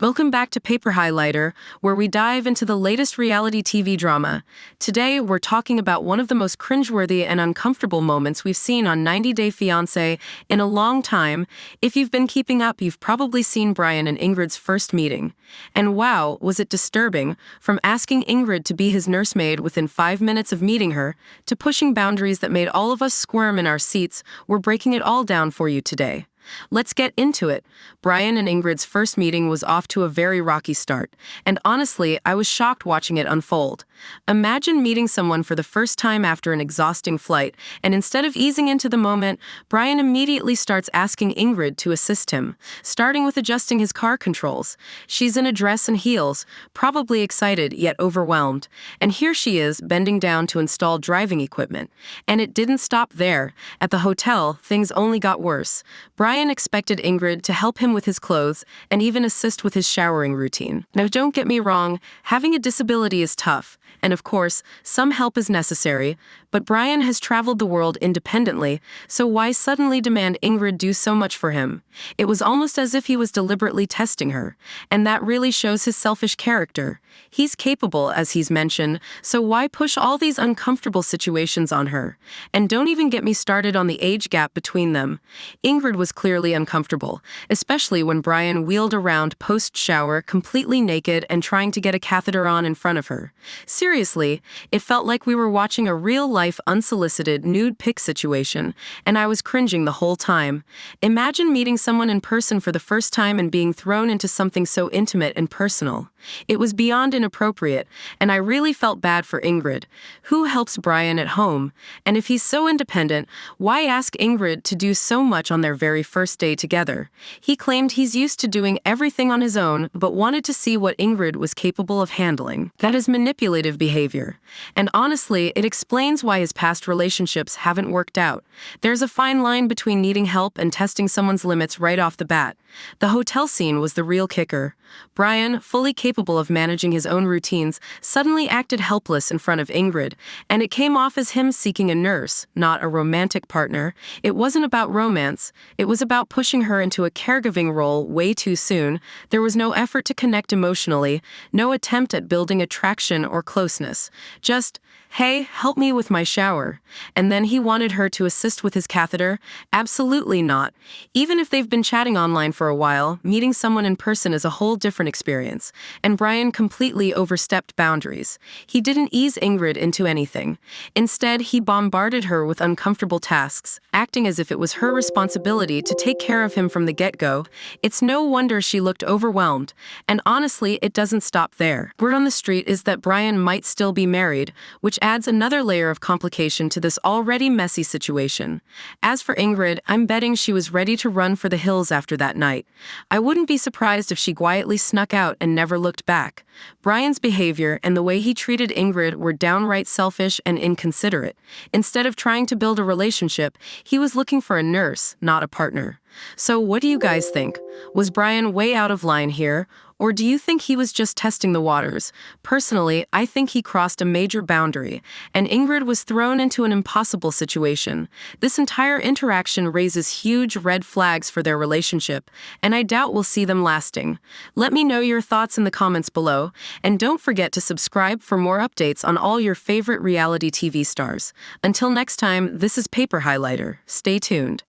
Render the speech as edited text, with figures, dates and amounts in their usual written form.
Welcome back to Paper Highlighter, where we dive into the latest reality TV drama. Today, we're talking about one of the most cringeworthy and uncomfortable moments we've seen on 90 Day Fiancé in a long time. If you've been keeping up, you've probably seen Brian and Ingrid's first meeting. And wow, was it disturbing, from asking Ingrid to be his nursemaid within 5 minutes of meeting her, to pushing boundaries that made all of us squirm in our seats. We're breaking it all down for you today. Let's get into it. Brian and Ingrid's first meeting was off to a very rocky start, and honestly, I was shocked watching it unfold. Imagine meeting someone for the first time after an exhausting flight, and instead of easing into the moment, Brian immediately starts asking Ingrid to assist him, starting with adjusting his car controls. She's in a dress and heels, probably excited yet overwhelmed, and here she is bending down to install driving equipment. And it didn't stop there. At the hotel, things only got worse. Brian expected Ingrid to help him with his clothes and even assist with his showering routine. Now, don't get me wrong, having a disability is tough, and of course, some help is necessary, but Brian has traveled the world independently, so why suddenly demand Ingrid do so much for him? It was almost as if he was deliberately testing her, and that really shows his selfish character. He's capable, as he's mentioned, so why push all these uncomfortable situations on her? And don't even get me started on the age gap between them. Ingrid was clearly uncomfortable, especially when Brian wheeled around post-shower completely naked and trying to get a catheter on in front of her. Seriously, it felt like we were watching a real-life unsolicited nude pic situation, and I was cringing the whole time. Imagine meeting someone in person for the first time and being thrown into something so intimate and personal. It was beyond inappropriate, and I really felt bad for Ingrid. Who helps Brian at home? And if he's so independent, why ask Ingrid to do so much on their very first day together? He claimed he's used to doing everything on his own, but wanted to see what Ingrid was capable of handling. That is manipulative behavior. And honestly, it explains why his past relationships haven't worked out. There's a fine line between needing help and testing someone's limits right off the bat. The hotel scene was the real kicker. Brian, fully capable of managing his own routines, suddenly acted helpless in front of Ingrid, and it came off as him seeking a nurse, not a romantic partner. It wasn't about romance. It was about pushing her into a caregiving role way too soon. There was no effort to connect emotionally, no attempt at building attraction or closeness. Just, hey, help me with my shower. And then he wanted her to assist with his catheter? Absolutely not. Even if they've been chatting online for a while, meeting someone in person is a whole different experience. And Brian completely overstepped boundaries. He didn't ease Ingrid into anything. Instead, he bombarded her with uncomfortable tasks, acting as if it was her responsibility to take care of him from the get-go. It's no wonder she looked overwhelmed. And honestly, it doesn't stop there. Word on the street is that Brian might still be married, which adds another layer of complication to this already messy situation. As for Ingrid, I'm betting she was ready to run for the hills after that night. I wouldn't be surprised if she quietly snuck out and never looked back. Brian's behavior and the way he treated Ingrid were downright selfish and inconsiderate. Instead of trying to build a relationship, he was looking for a nurse, not a partner. So what do you guys think? Was Brian way out of line here? Or do you think he was just testing the waters? Personally, I think he crossed a major boundary, and Ingrid was thrown into an impossible situation. This entire interaction raises huge red flags for their relationship, and I doubt we'll see them lasting. Let me know your thoughts in the comments below, and don't forget to subscribe for more updates on all your favorite reality TV stars. Until next time, this is Paper Highlighter. Stay tuned.